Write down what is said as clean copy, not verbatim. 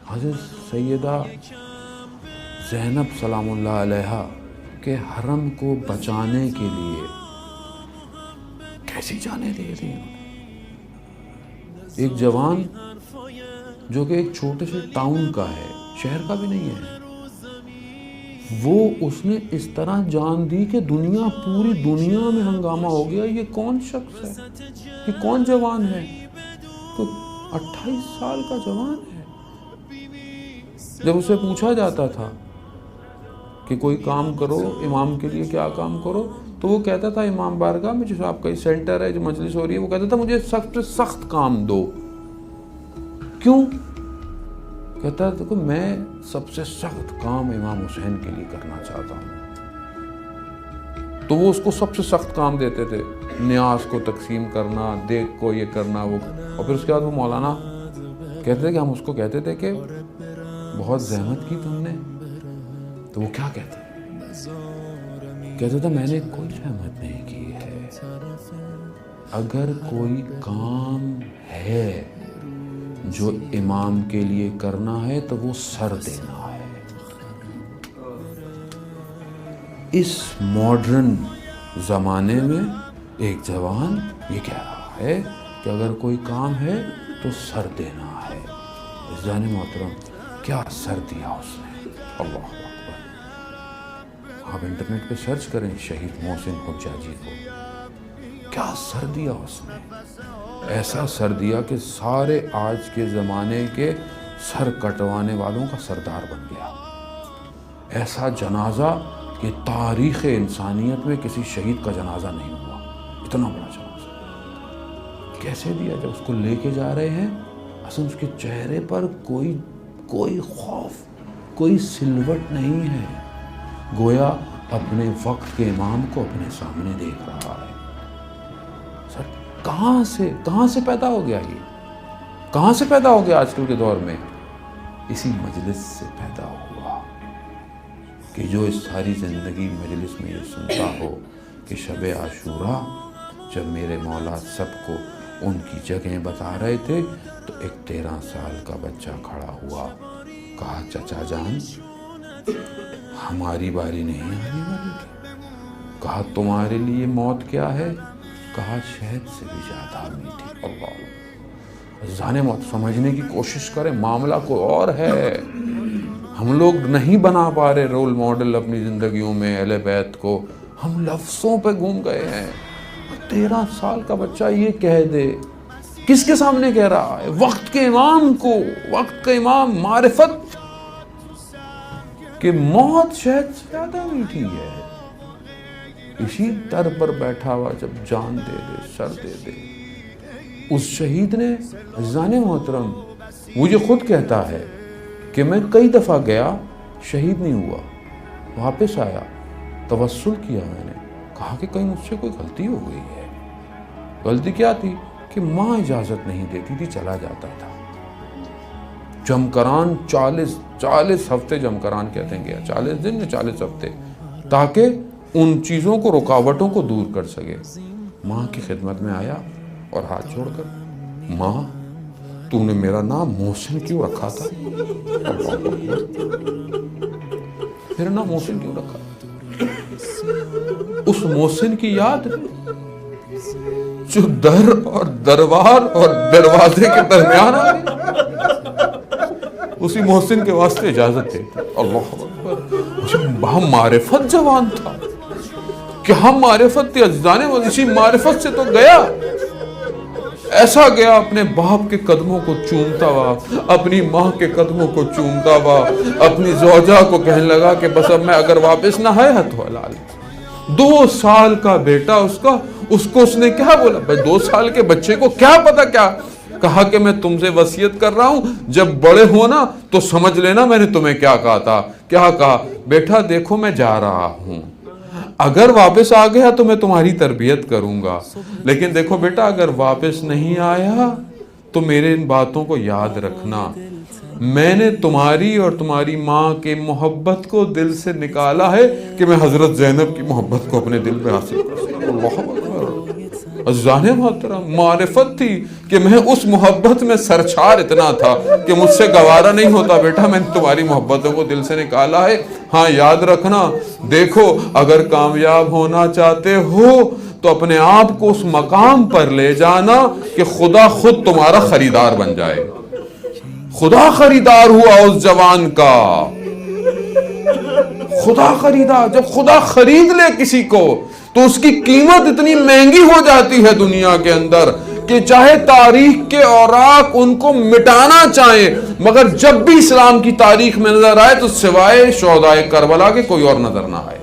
حضرت سیدہ زینب سلام اللہ علیہ کے حرم کو بچانے کے لیے کیسی جانیں دے دی. ایک جوان جو کہ ایک چھوٹے سے ٹاؤن کا ہے، شہر کا بھی نہیں ہے، وہ اس نے اس طرح جان دی کہ پوری دنیا میں ہنگامہ ہو گیا. یہ کون شخص ہے؟ یہ کون جوان ہے؟ تو 28 سال کا جوان ہے. جب اسے پوچھا جاتا تھا کہ کوئی کام کرو، امام کے لیے کیا کام کرو، تو وہ کہتا تھا امام بارگاہ میں جو آپ کا سینٹر ہے، جو مجلس ہو رہی ہے، وہ کہتا تھا مجھے سخت سے سخت کام دو. کیوں؟ کہتا تھا کہ میں سب سے سخت کام امام حسین کے لیے کرنا چاہتا ہوں. تو وہ اس کو سب سے سخت کام دیتے تھے، نیاز کو تقسیم کرنا، دیگ کو یہ کرنا وہ. اور پھر اس کے بعد وہ مولانا کہتے تھے کہ ہم اس کو کہتے تھے کہ بہت زحمت کی تم نے. تو وہ کیا کہتا؟ کہتا تھا میں نے کوئی زحمت نہیں کی ہے. اگر کوئی کام ہے جو امام کے لیے کرنا ہے تو وہ سر دینا ہے. اس ماڈرن زمانے میں ایک جوان یہ کہہ رہا ہے کہ اگر کوئی کام ہے تو سر دینا ہے. عزیزان محترم، کیا سر دیا اس نے! اللہ اکبر. آپ انٹرنیٹ پہ سرچ کریں شہید محسن حجاجی کو، کیا سر دیا اس نے! ایسا سر دیا کہ سارے آج کے زمانے کے سر کٹوانے والوں کا سردار بن گیا. ایسا جنازہ کہ تاریخ انسانیت میں کسی شہید کا جنازہ نہیں ہوا. اتنا بڑا جنازہ کیسے دیا؟ جب اس کو لے کے جا رہے ہیں، اصل اس کے چہرے پر کوئی خوف، کوئی سلوٹ نہیں ہے، گویا اپنے وقت کے امام کو اپنے سامنے دیکھ رہا ہے. سر کہاں سے پیدا ہو گیا؟ یہ کہاں سے پیدا ہو گیا؟ آج کل کے دور میں اسی مجلس سے پیدا ہوا کہ جو اس ساری زندگی مجلس میں یہ سنتا ہو کہ شب عاشورہ جب میرے مولا سب کو ان کی جگہیں بتا رہے تھے تو ایک 13 سال کا بچہ کھڑا ہوا، کہا چچا جان ہماری باری نہیں آنے والی تھی. کہا تمہارے لیے موت کیا ہے؟ کہا شہد سے بھی زیادہ میٹھی. اللہ جانے موت سمجھنے کی کوشش کریں، معاملہ کوئی اور ہے. ہم لوگ نہیں بنا پا رہے رول ماڈل اپنی زندگیوں میں اہل بیت کو، ہم لفظوں پہ گھوم گئے ہیں. 13 سال کا بچہ یہ کہہ دے، کس کے سامنے کہہ رہا ہے؟ وقت کے امام کو. وقت کا امام، معرفت کہ موت شہد سے زیادہ میٹھی ہے. اسی در پر بیٹھا ہوا جب جان دے دے، سر دے دے. اس شہید نے عزیزان محترم، وہ یہ خود کہتا ہے کہ میں کئی دفعہ گیا، شہید نہیں ہوا، واپس آیا، توسل کیا میں نے، کہا کہ کہیں مجھ سے کوئی غلطی ہو گئی ہے. غلطی کیا تھی؟ کہ ماں اجازت نہیں دیتی تھی، چلا جاتا تھا. جمکران 40 ہفتے جمکران کہتے ہیں گیا، 40 دن یا 40 ہفتے، تاکہ ان چیزوں کو، رکاوٹوں کو دور کر سکے. ماں کی خدمت میں آیا اور ہاتھ چھوڑ کر، ماں تو نے میرا نام محسن کیوں رکھا تھا؟ میرا نام محسن کیوں رکھا؟ اس محسن کی یاد جو در اور دربار اور دروازے کے درمیان آ گئی، اسی محسن کے واسطے اجازت دے. اللہ اکبر. معرفت جوان تھا، کیا معرفت تھی عزیزانے. وہ اسی معرفت سے تو گیا، ایسا گیا اپنے باپ کے قدموں کو چومتا ہوا، اپنی ماں کے قدموں کو چومتا ہوا، اپنی زوجہ کو کہنے لگا کہ بس اب میں اگر واپس نہ ہے تو حلال. 2 سال کا بیٹا اس کا، اس کو اس نے کیا بولا؟ بھائی 2 سال کے بچے کو کیا پتا کیا کہا کہ میں تم سے وصیت کر رہا ہوں، جب بڑے ہونا تو سمجھ لینا میں نے تمہیں کیا کہا تھا. کیا کہا؟ بیٹا دیکھو میں جا رہا ہوں، اگر واپس آ گیا تو میں تمہاری تربیت کروں گا، لیکن دیکھو بیٹا اگر واپس نہیں آیا تو میرے ان باتوں کو یاد رکھنا. میں نے تمہاری اور تمہاری ماں کے محبت کو دل سے نکالا ہے کہ میں حضرت زینب کی محبت کو اپنے دل پہ حاصل کر سکوں. اللہ اکبر. عزیزان محترم معرفت تھی کہ میں اس محبت میں سرچار اتنا تھا کہ مجھ سے گوارا نہیں ہوتا بیٹا میں نے تمہاری محبتوں کو دل سے نکالا ہے. ہاں یاد رکھنا دیکھو اگر کامیاب ہونا چاہتے ہو تو اپنے آپ کو اس مقام پر لے جانا کہ خدا خود تمہارا خریدار بن جائے. خدا خریدار ہوا اس جوان کا. خدا خریدار, جب خدا خرید لے کسی کو تو اس کی قیمت اتنی مہنگی ہو جاتی ہے دنیا کے اندر کہ چاہے تاریخ کے اوراق ان کو مٹانا چاہیں مگر جب بھی اسلام کی تاریخ میں نظر آئے تو سوائے شہدائے کربلا کے کوئی اور نظر نہ آئے.